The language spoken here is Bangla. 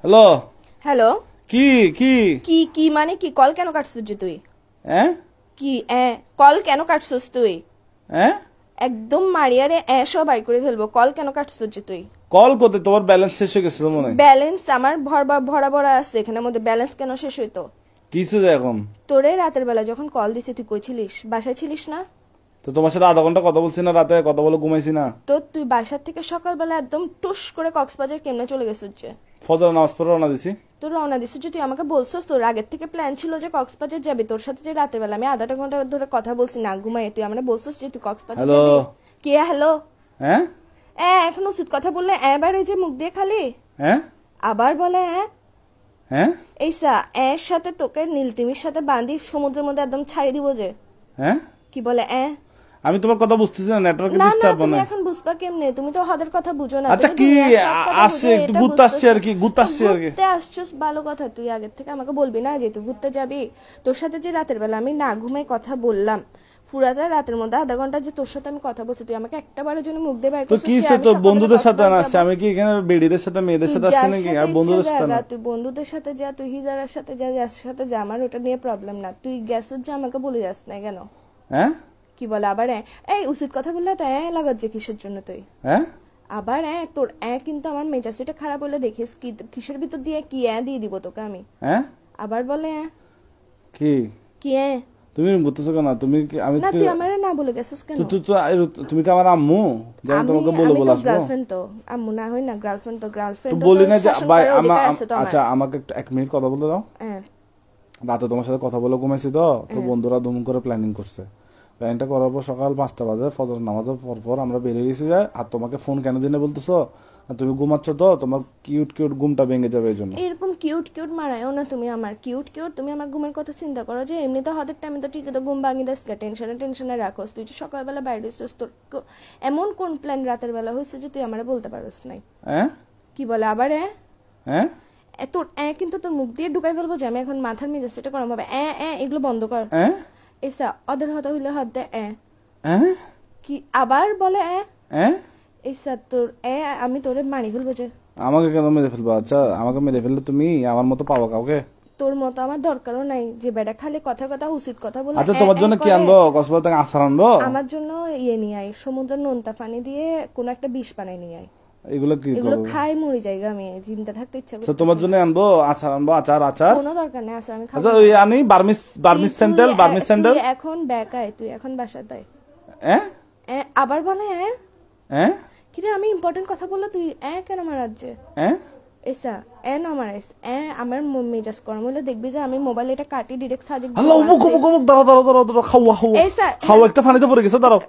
হ্যালো হ্যালো কি কি কি কি মানে কি কল কেন কাটছিস যে তুই হ্যাঁ কি কল কেন কাটছিস তুই হ্যাঁ একদম মারিয়ারে সব বাই করে ফেলবো কল কেন কাটছিস যে তুই কল করতে তোমার ব্যালেন্স শেষ হয়ে গেছিল মনে হয় ব্যালেন্স আমার ভরা ভরা আছে এখানের মধ্যে ব্যালেন্স কেন শেষ হইতো কিছে যে এখন তোরে রাতের বেলা যখন কল দিছি তুই কই ছিলিস বাসায় ছিলিস না তো তোমার সাথে আধা ঘন্টা কথা বলছি না রাতে কথা বলে ঘুমাইছি না তো তুই বাসার থেকে সকালবেলা একদম টুস করে কক্সবাজার কেমনে চলে গেছিস যে ফজর নামাজ পড়ে রওনা দিছি তোর রওনা দিছিস যে তুই আমাকে বলছিস তোর আগের থেকে প্ল্যান ছিল যে কক্সবাজার যাবি তোর সাথে যে রাতের বেলা আমি আধা ঘন্টা ধরে কথা বলছি না ঘুমাই তুই আমাকে বলছিস যে তুই কক্সবাজার হ্যালো যাবি কে হ্যালো হ্যাঁ এখন উচিত কথা বললে এবার ওই যে মুখ দিয়ে খালি হ্যাঁ আবার বলে হ্যাঁ এইসা এর সাথে তোকে নীলতিমির সাথে বাঁধি সমুদ্রের মধ্যে একদম ছাড়ি দিব যে হ্যাঁ কি বলে আমি তোমার কথা বুঝতেছি না নেটওয়ার্কে না না ডিস্টার্ব তুমি মানে এখন বুঝবা কেমনে তুমি তো হাদের কথা বুঝো না আচ্ছা তুমি কি দুনিয়ার সব কথা আসছে বুঝো, একটু এটা ঘুরতে আসছে আর কি বুঝতেছিস। ঘুরতে আসছে আর কি ঘুরতে আসছিস ভালো কথা তুই আগের থেকে আমাকে বলবি না যে তুই ঘুরতে যাবি তোর সাথে যে রাতের বেলা আমি না ঘুমাই কথা বললাম পুরাটা রাতের মধ্যে আধা ঘন্টা যে তোর সাথে আমি কথা বলছি তুই আমাকে একটা বারের জন্য মুখ দিয়ে বাইর তো করছিস কি যে সে আমি তো সকালে বন্ধুদের সাথে কক্সবাজার না আসছে যাবো। আমি কি এখানে বেডিদের সাথে মেয়েদের সাথে আসছি যার নাকি সাথে আর বন্ধুদের ইচ্ছে সাথে না জায়গা, তুই বন্ধুদের সাথে যা তুই হিজারের সাথে যা যার সাথে যা আমার ওটা নিয়ে প্রবলেম না তুই গ্যাসের যা আমাকে বলে যাস না কেন হ্যাঁ কি বলে আবার এই উচিত কথা বললে তো লাগাচ্ছে কিসের জন্য তুই হ্যাঁ আবার তোর কিন্তু আমার মেজাজটা খারাপ হলে দেখিস কি কিসের ভিতর দিয়ে কি দিয়ে দিব তোকে আমি হ্যাঁ আবার বলে কি কি তুমি বুঝতেছো কেন তুমি কি আমি না তুই আমারে না বলে গেছিস কেন তুমি কি আমার আম্মু যে আমি তোমাকে বলে বলে আসবো গার্লফ্রেন্ড তো আম্মু না হয় না গার্লফ্রেন্ড তো গার্লফ্রেন্ড তো বলি না যে ভাই আচ্ছা আমাকে একটু 1 মিনিট কথা বলতে দাও রাতে তোমার সাথে কথা বলে ঘুমাইছি তো বন্ধুরা দুম করে প্ল্যানিং করছে প্ল্যানিংটা করার পর সকাল 5টা বাজে ফজর নামাজের পর আমরা বেরিয়ে গেছি যায় আর তোমাকে ফোন কেন দিনে বলতেছো তুমি ঘুমাচ্ছ তো তোমার কিউট কিউট ঘুমটা ভেঙে যাবে এই জন্য এরকম কিউট কিউট মারায়ও না তুমি আমার কিউট কিউট তুমি আমার ঘুমের কথা চিন্তা করো যে এমনি তো হাতের টাইমে তো ঠিকই তো ঘুম ভাঙি দাস টেনশনে রাখোস তুই যে সকালবেলা বাইরে হইছিস তোর এমন কোন প্ল্যান রাতের বেলা হয়েছে যে তুই আমারে বলতে পারোস নাই হ্যাঁ কি বলে আবার হ্যাঁ তোর কিন্তু তোর মুখ দিয়ে ঢুকাই ফেলবো যে আমি এখন মাথার মেজাজ সেটা করাম হবে এগুলো বন্ধ কর এসা অদের হতা হইলে হাত দে কি আবার বলে এসা তোর আমি তোরে মানি ফেলবো যে আমাকে কেন মেরে ফেলবো আচ্ছা আমাকে মেরে ফেললে তুমি আমার মতো পাবো কাউকে তোর মতো আমার দরকারও নাই যে বেটা খালি কথা কথা উচিত কথা বলে আচ্ছা তোমার জন্য কি আনবো কক্সবাজার থেকে আচার আনবো আমার জন্য নিয়ে আই সমুদ্রের নোনতা পানি দিয়ে কোন একটা বিষ বানাই নিয়ে আই এগুলো কি এগুলো খাই মরি জায়গা আমি জিন্দা থাকতে ইচ্ছা করছে তোমার জন্য আনবো আচার কোনো দরকার নেই আচার আমি খাবো আচ্ছা ওই আনি বার্মিস স্যান্ডেল তুই এখন বেকায় তুই এখন বাসায় তাই আবার বলে কিরে আমি ইম্পর্টেন্ট কথা বললে তুই কেন আমার রাজ্যে এসা না মারাইস আমার মেজাজ গরম হলে দেখবি যে আমি মোবাইল এটা কাটি ডিরেক্ট সাজে দাঁড়াও একটা পানিতে পড়ে গেছে দাঁড়াও